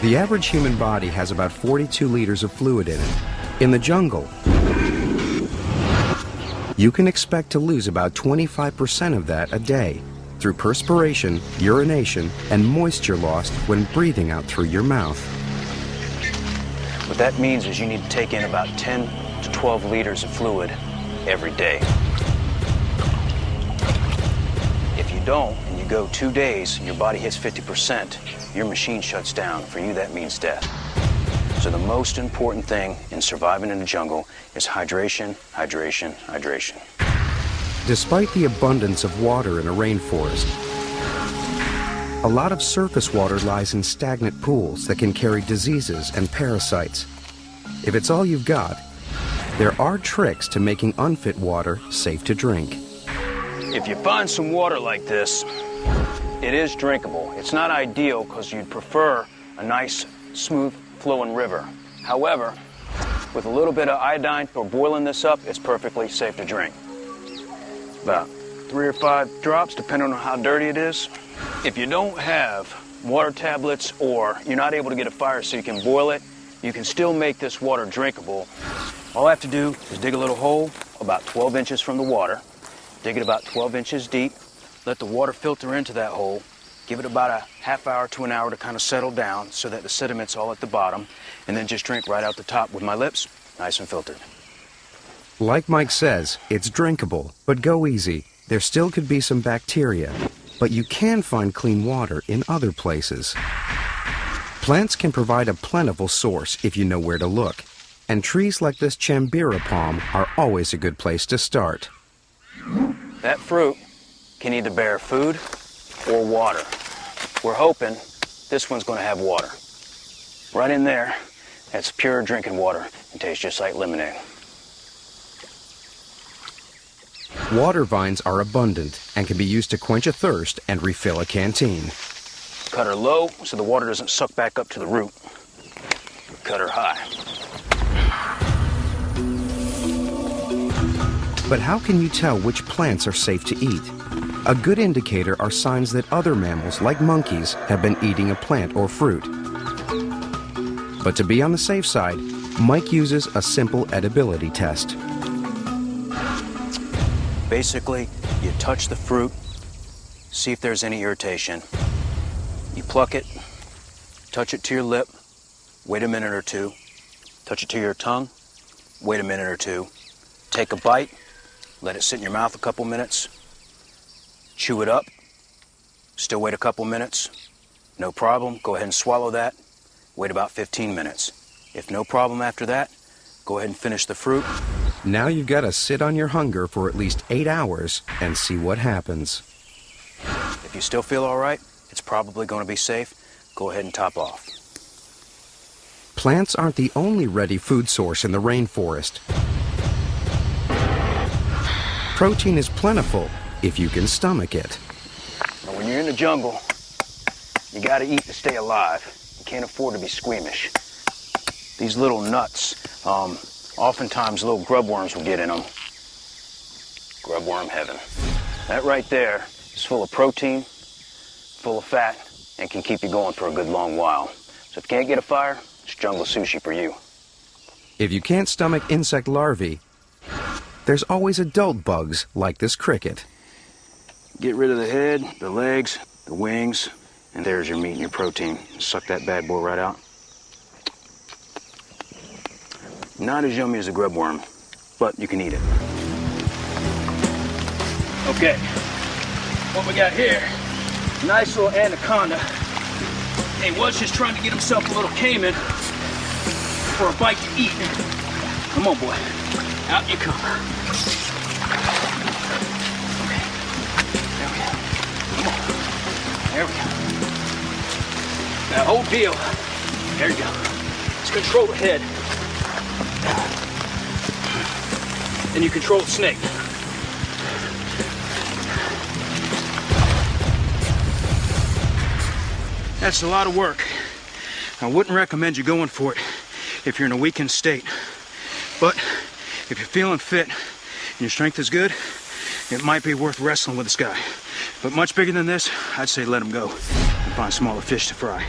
The average human body has about 42 liters of fluid in it. In the jungle, you can expect to lose about 25% of that a day through perspiration, urination, and moisture lost when breathing out through your mouth. What that means is you need to take in about 10 to 12 liters of fluid every day. If you don't, and you go 2 days, and your body hits 50%, your machine shuts down. For you, that means death. So the most important thing in surviving in the jungle is hydration, hydration, hydration. Despite the abundance of water in a rainforest, a lot of surface water lies in stagnant pools that can carry diseases and parasites. If it's all you've got, there are tricks to making unfit water safe to drink. If you find some water like this, it is drinkable. It's not ideal because you'd prefer a nice, smooth flowing river. However, with a little bit of iodine or boiling this up, it's perfectly safe to drink. About 3 or 5 drops, depending on how dirty it is. If you don't have water tablets or you're not able to get a fire so you can boil it, you can still make this water drinkable. All I have to do is dig a little hole about 12 inches from the water, dig it about 12 inches deep, let the water filter into that hole, give it about a half hour to an hour to kind of settle down so that the sediment's all at the bottom, and then just drink right out the top with my lips, nice and filtered. Like Mike says, it's drinkable, but go easy. There still could be some bacteria, but you can find clean water in other places. Plants can provide a plentiful source if you know where to look, and trees like this Chambira palm are always a good place to start. That fruit can either bear food or water. We're hoping this one's going to have water. Right in there, that's pure drinking water and tastes just like lemonade. Water vines are abundant and can be used to quench a thirst and refill a canteen. Cut her low so the water doesn't suck back up to the root. Cut her high. But how can you tell which plants are safe to eat? A good indicator are signs that other mammals, like monkeys, have been eating a plant or fruit. But to be on the safe side, Mike uses a simple edibility test. Basically, you touch the fruit, see if there's any irritation. You pluck it, touch it to your lip, wait a minute or two, touch it to your tongue, wait a minute or two, take a bite, let it sit in your mouth a couple minutes, chew it up, still wait a couple minutes, no problem, go ahead and swallow that, wait about 15 minutes. If no problem after that, go ahead and finish the fruit. Now you've got to sit on your hunger for at least 8 hours and see what happens. If you still feel all right, it's probably going to be safe. Go ahead and top off. Plants aren't the only ready food source in the rainforest. Protein is plentiful if you can stomach it. Now, when you're in the jungle, you got to eat to stay alive. You can't afford to be squeamish. These little nuts, oftentimes little grubworms will get in them. Grubworm heaven. That right there is full of protein, full of fat, and can keep you going for a good long while. So if you can't get a fire, it's jungle sushi for you. If you can't stomach insect larvae, there's always adult bugs like this cricket. Get rid of the head, the legs, the wings, and there's your meat and your protein. Suck that bad boy right out. Not as yummy as a grubworm, but you can eat it. Okay, what we got here, nice little anaconda. He was just trying to get himself a little caiman for a bite to eat. Come on, boy, out you come. Okay, there we go. Come on, there we go. That whole deal, there you go. Just control the head. And you control the snake. That's a lot of work. I wouldn't recommend you going for it if you're in a weakened state. But if you're feeling fit and your strength is good, it might be worth wrestling with this guy. But much bigger than this, I'd say let him go and find smaller fish to fry.